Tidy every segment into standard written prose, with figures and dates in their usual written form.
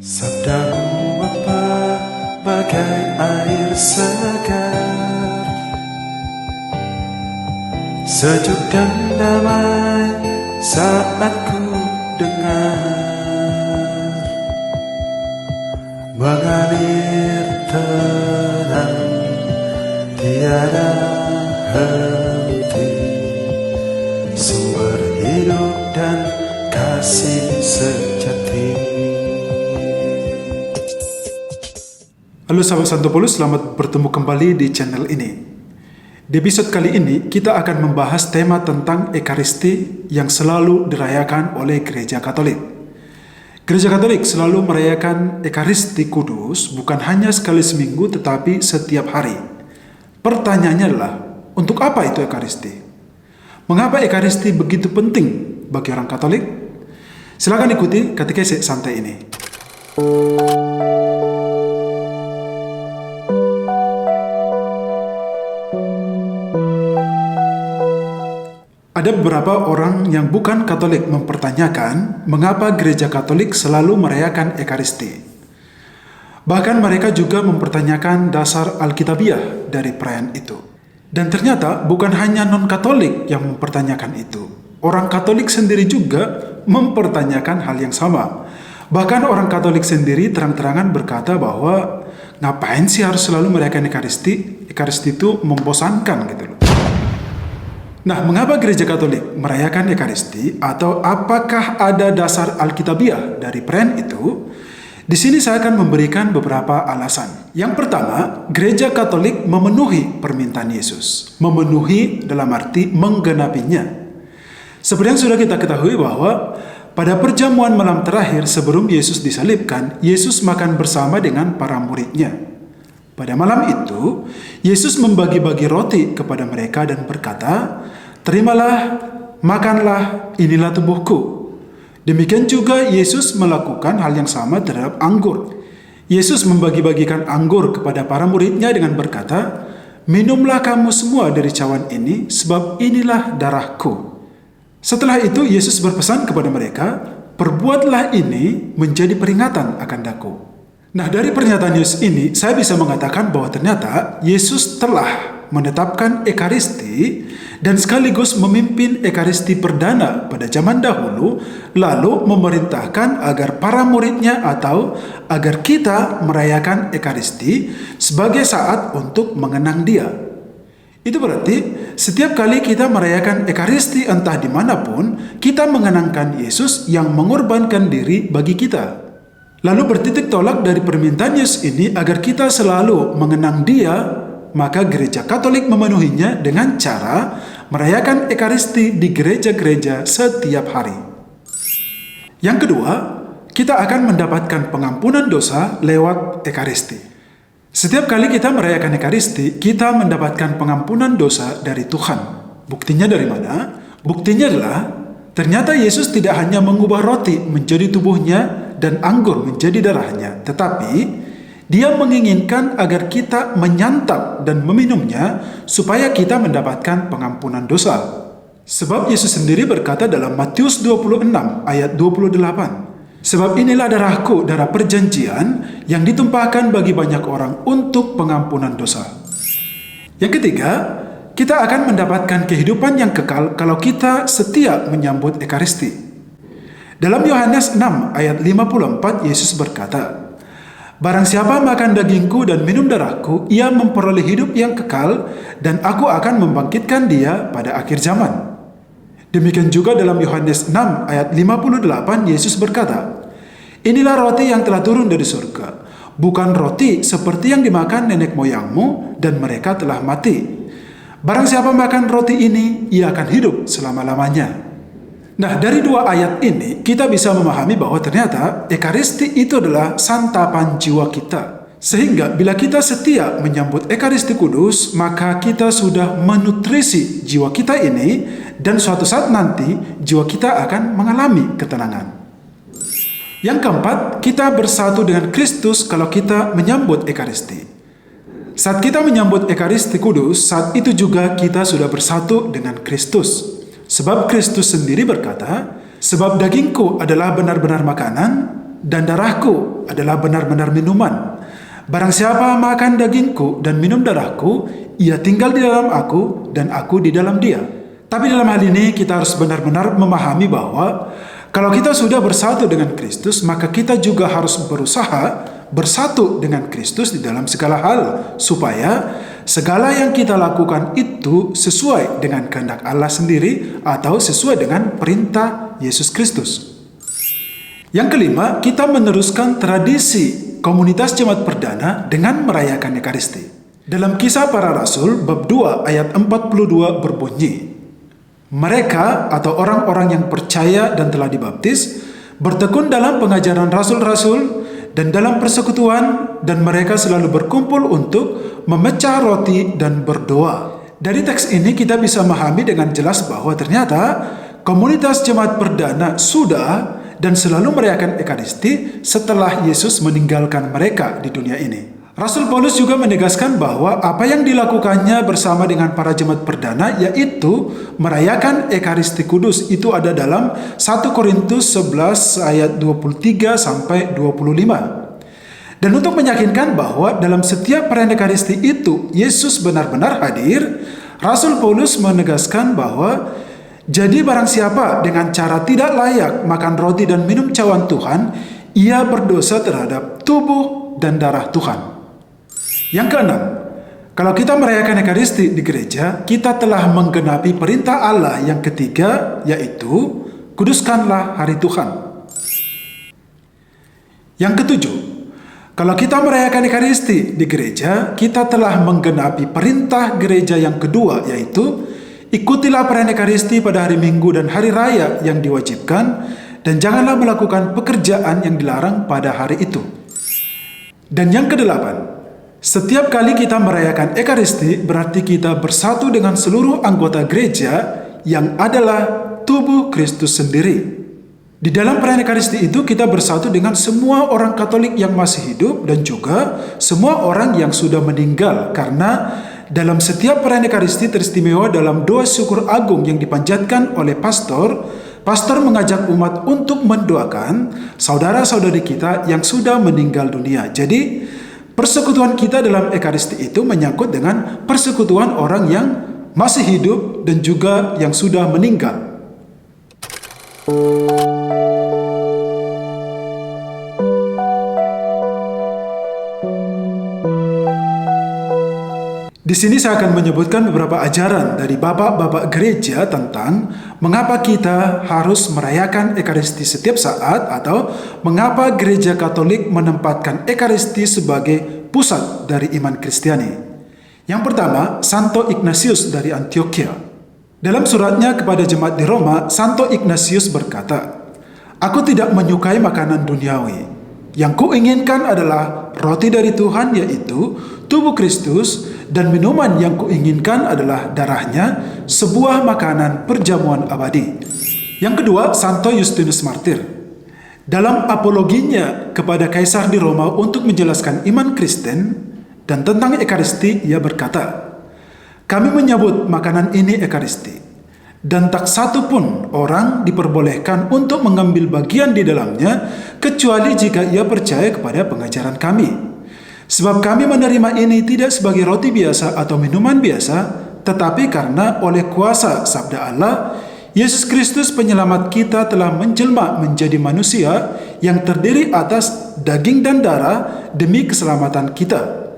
Sabdamu apa bagai air segar, sejuk dan damai saat ku dengar, mengalir tenang tiada henti, sumber hidup dan kasih sejati. Halo sahabat Santopolus, selamat bertemu kembali di channel ini. Di episode kali ini kita akan membahas tema tentang Ekaristi yang selalu dirayakan oleh Gereja Katolik. Gereja Katolik selalu merayakan Ekaristi Kudus bukan hanya sekali seminggu tetapi setiap hari. Pertanyaannya adalah, untuk apa itu Ekaristi? Mengapa Ekaristi begitu penting bagi orang Katolik? Silakan ikuti katekese santai ini. Ada beberapa orang yang bukan Katolik mempertanyakan mengapa Gereja Katolik selalu merayakan Ekaristi. Bahkan mereka juga mempertanyakan dasar Alkitabiah dari perayaan itu. Dan ternyata bukan hanya non-Katolik yang mempertanyakan itu. Orang Katolik sendiri juga mempertanyakan hal yang sama. Bahkan orang Katolik sendiri terang-terangan berkata bahwa ngapain sih harus selalu merayakan Ekaristi? Ekaristi itu membosankan gitu loh. Nah, mengapa Gereja Katolik merayakan Ekaristi atau apakah ada dasar Alkitabiah dari perayaan itu? Di sini saya akan memberikan beberapa alasan. Yang pertama, Gereja Katolik memenuhi permintaan Yesus. Memenuhi dalam arti menggenapinya. Seperti yang sudah kita ketahui bahwa pada perjamuan malam terakhir sebelum Yesus disalibkan, Yesus makan bersama dengan para muridnya. Pada malam itu, Yesus membagi-bagi roti kepada mereka dan berkata, "Terimalah, makanlah, inilah tubuhku." Demikian juga Yesus melakukan hal yang sama terhadap anggur. Yesus membagi-bagikan anggur kepada para muridnya dengan berkata, "Minumlah kamu semua dari cawan ini, sebab inilah darahku." Setelah itu Yesus berpesan kepada mereka, "Perbuatlah ini menjadi peringatan akan daku." Nah, dari pernyataan Yesus ini, saya bisa mengatakan bahwa ternyata Yesus telah menetapkan Ekaristi dan sekaligus memimpin Ekaristi perdana pada zaman dahulu, lalu memerintahkan agar para muridnya atau agar kita merayakan Ekaristi sebagai saat untuk mengenang Dia. Itu berarti setiap kali kita merayakan Ekaristi entah dimanapun, kita mengenangkan Yesus yang mengorbankan diri bagi kita. Lalu bertitik tolak dari permintaan Yesus ini agar kita selalu mengenang Dia, maka Gereja Katolik memenuhinya dengan cara merayakan Ekaristi di gereja-gereja setiap hari. Yang kedua, kita akan mendapatkan pengampunan dosa lewat Ekaristi. Setiap kali kita merayakan Ekaristi, kita mendapatkan pengampunan dosa dari Tuhan. Buktinya dari mana? Buktinya adalah ternyata Yesus tidak hanya mengubah roti menjadi tubuhnya dan anggur menjadi darahnya, tetapi Dia menginginkan agar kita menyantap dan meminumnya supaya kita mendapatkan pengampunan dosa. Sebab Yesus sendiri berkata dalam Matius 26 ayat 28, "Sebab inilah darahku, darah perjanjian yang ditumpahkan bagi banyak orang untuk pengampunan dosa." Yang ketiga, kita akan mendapatkan kehidupan yang kekal kalau kita setia menyambut Ekaristi. Dalam Yohanes 6 ayat 54, Yesus berkata, "Barang siapa makan dagingku dan minum darahku, ia memperoleh hidup yang kekal, dan aku akan membangkitkan dia pada akhir zaman." Demikian juga dalam Yohanes 6 ayat 58, Yesus berkata, "Inilah roti yang telah turun dari surga, bukan roti seperti yang dimakan nenek moyangmu, dan mereka telah mati. Barang siapa makan roti ini, ia akan hidup selama-lamanya." Nah, dari dua ayat ini kita bisa memahami bahwa ternyata Ekaristi itu adalah santapan jiwa kita. Sehingga bila kita setia menyambut Ekaristi Kudus, maka kita sudah menutrisi jiwa kita ini, dan suatu saat nanti jiwa kita akan mengalami ketenangan. Yang keempat, kita bersatu dengan Kristus kalau kita menyambut Ekaristi. Saat kita menyambut Ekaristi Kudus, saat itu juga kita sudah bersatu dengan Kristus. Sebab Kristus sendiri berkata, "Sebab dagingku adalah benar-benar makanan dan darahku adalah benar-benar minuman. Barang siapa makan dagingku dan minum darahku, ia tinggal di dalam aku dan aku di dalam dia. Tapi dalam hal ini kita harus benar-benar memahami bahwa kalau kita sudah bersatu dengan Kristus, maka kita juga harus berusaha bersatu dengan Kristus di dalam segala hal, supaya segala yang kita lakukan itu sesuai dengan kehendak Allah sendiri atau sesuai dengan perintah Yesus Kristus. Yang kelima, kita meneruskan tradisi komunitas jemaat perdana dengan merayakan Ekaristi. Dalam Kisah Para Rasul bab 2 ayat 42 berbunyi, mereka atau orang-orang yang percaya dan telah dibaptis bertekun dalam pengajaran rasul-rasul dan dalam persekutuan, dan mereka selalu berkumpul untuk memecah roti dan berdoa. Dari teks ini kita bisa memahami dengan jelas bahwa ternyata komunitas jemaat perdana sudah dan selalu merayakan Ekaristi setelah Yesus meninggalkan mereka di dunia ini. Rasul Paulus juga menegaskan bahwa apa yang dilakukannya bersama dengan para jemaat perdana yaitu merayakan Ekaristi Kudus. Itu ada dalam 1 Korintus 11 ayat 23 sampai 25. Dan untuk meyakinkan bahwa dalam setiap perayaan Ekaristi itu Yesus benar-benar hadir, Rasul Paulus menegaskan bahwa jadi barang siapa dengan cara tidak layak makan roti dan minum cawan Tuhan, ia berdosa terhadap tubuh dan darah Tuhan. Yang keenam, kalau kita merayakan Ekaristi di gereja, kita telah menggenapi perintah Allah yang ketiga, yaitu kuduskanlah hari Tuhan. Yang ketujuh, kalau kita merayakan Ekaristi di gereja, kita telah menggenapi perintah gereja yang kedua, yaitu ikutilah perayaan Ekaristi pada hari Minggu dan hari raya yang diwajibkan, dan janganlah melakukan pekerjaan yang dilarang pada hari itu. Dan yang kedelapan, setiap kali kita merayakan Ekaristi, berarti kita bersatu dengan seluruh anggota gereja yang adalah tubuh Kristus sendiri. Di dalam perayaan Ekaristi itu kita bersatu dengan semua orang Katolik yang masih hidup dan juga semua orang yang sudah meninggal, karena dalam setiap perayaan Ekaristi teristimewa dalam doa syukur agung yang dipanjatkan oleh pastor mengajak umat untuk mendoakan saudara-saudari kita yang sudah meninggal dunia. Jadi persekutuan kita dalam Ekaristi itu menyangkut dengan persekutuan orang yang masih hidup dan juga yang sudah meninggal. Di sini saya akan menyebutkan beberapa ajaran dari bapak-bapak gereja tentang mengapa kita harus merayakan Ekaristi setiap saat, atau mengapa gereja Katolik menempatkan Ekaristi sebagai pusat dari iman Kristiani. Yang pertama, Santo Ignatius dari Antioquia. Dalam suratnya kepada jemaat di Roma, Santo Ignatius berkata, "Aku tidak menyukai makanan duniawi. Yang kuinginkan adalah roti dari Tuhan, yaitu tubuh Kristus, dan minuman yang kuinginkan adalah darahnya, sebuah makanan perjamuan abadi." Yang kedua, Santo Justinus Martir. Dalam apologinya kepada Kaisar di Roma untuk menjelaskan iman Kristen dan tentang Ekaristi, ia berkata, "Kami menyebut makanan ini Ekaristi, dan tak satu pun orang diperbolehkan untuk mengambil bagian di dalamnya, kecuali jika ia percaya kepada pengajaran kami. Sebab kami menerima ini tidak sebagai roti biasa atau minuman biasa, tetapi karena oleh kuasa sabda Allah, Yesus Kristus penyelamat kita telah menjelma menjadi manusia yang terdiri atas daging dan darah demi keselamatan kita.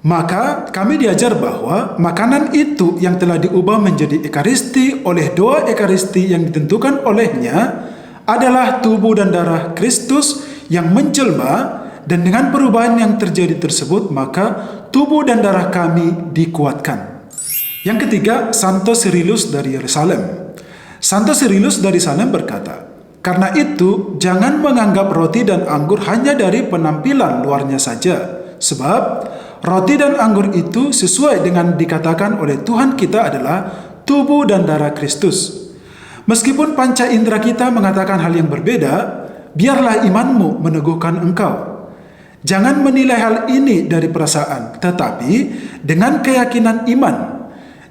Maka kami diajar bahwa makanan itu yang telah diubah menjadi Ekaristi oleh doa Ekaristi yang ditentukan olehnya adalah tubuh dan darah Kristus yang menjelma, dan dengan perubahan yang terjadi tersebut maka tubuh dan darah kami dikuatkan." Yang ketiga, Santo Cyrillus dari Yerusalem. Santo Cyrillus dari Salem berkata, "Karena itu jangan menganggap roti dan anggur hanya dari penampilan luarnya saja, sebab roti dan anggur itu sesuai dengan dikatakan oleh Tuhan kita adalah tubuh dan darah Kristus. Meskipun panca indera kita mengatakan hal yang berbeda, biarlah imanmu meneguhkan engkau. Jangan menilai hal ini dari perasaan, tetapi dengan keyakinan iman.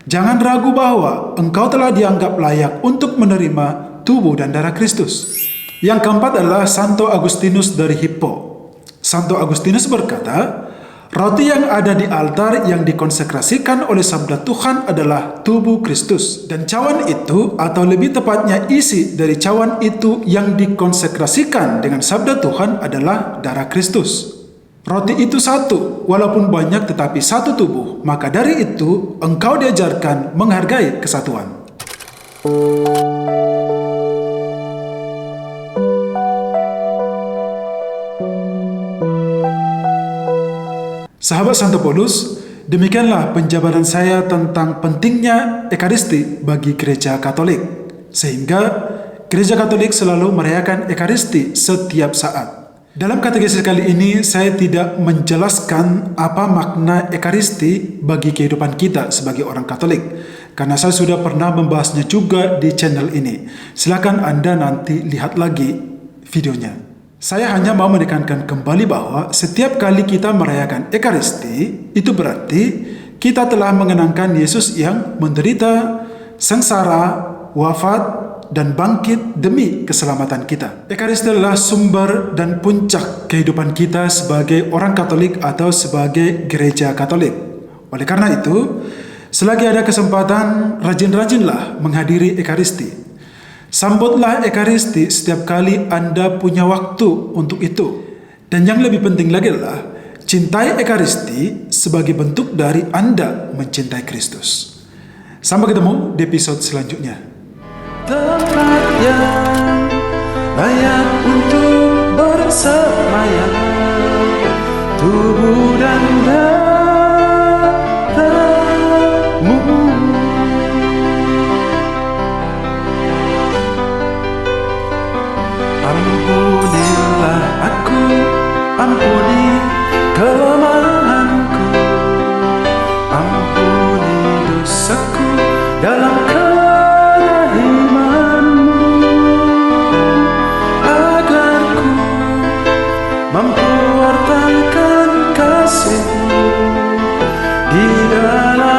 Jangan ragu bahwa engkau telah dianggap layak untuk menerima tubuh dan darah Kristus." Yang keempat adalah Santo Agustinus dari Hippo. Santo Agustinus berkata, roti yang ada di altar yang dikonsekrasikan oleh sabda Tuhan adalah tubuh Kristus. Dan cawan itu, atau lebih tepatnya isi dari cawan itu yang dikonsekrasikan dengan sabda Tuhan adalah darah Kristus. Roti itu satu, walaupun banyak tetapi satu tubuh. Maka dari itu, engkau diajarkan menghargai kesatuan. Sahabat Santo Paulus, demikianlah penjabaran saya tentang pentingnya Ekaristi bagi Gereja Katolik. Sehingga Gereja Katolik selalu merayakan Ekaristi setiap saat. Dalam katekesi kali ini, saya tidak menjelaskan apa makna Ekaristi bagi kehidupan kita sebagai orang Katolik. Karena saya sudah pernah membahasnya juga di channel ini. Silakan Anda nanti lihat lagi videonya. Saya hanya mau menekankan kembali bahwa setiap kali kita merayakan Ekaristi, itu berarti kita telah mengenangkan Yesus yang menderita, sengsara, wafat, dan bangkit demi keselamatan kita. Ekaristi adalah sumber dan puncak kehidupan kita sebagai orang Katolik atau sebagai gereja Katolik. Oleh karena itu, selagi ada kesempatan, rajin-rajinlah menghadiri Ekaristi. Sambutlah Ekaristi setiap kali Anda punya waktu untuk itu. Dan yang lebih penting lagi adalah, cintai Ekaristi sebagai bentuk dari Anda mencintai Kristus. Sampai ketemu di episode selanjutnya. Tempat yang layak untuk bersemayam, tubuh dan darahmu. Ampunilah aku, ampuni kelemahanku, ampuni dosaku dalam mampu wartakan kasih-Mu di dalam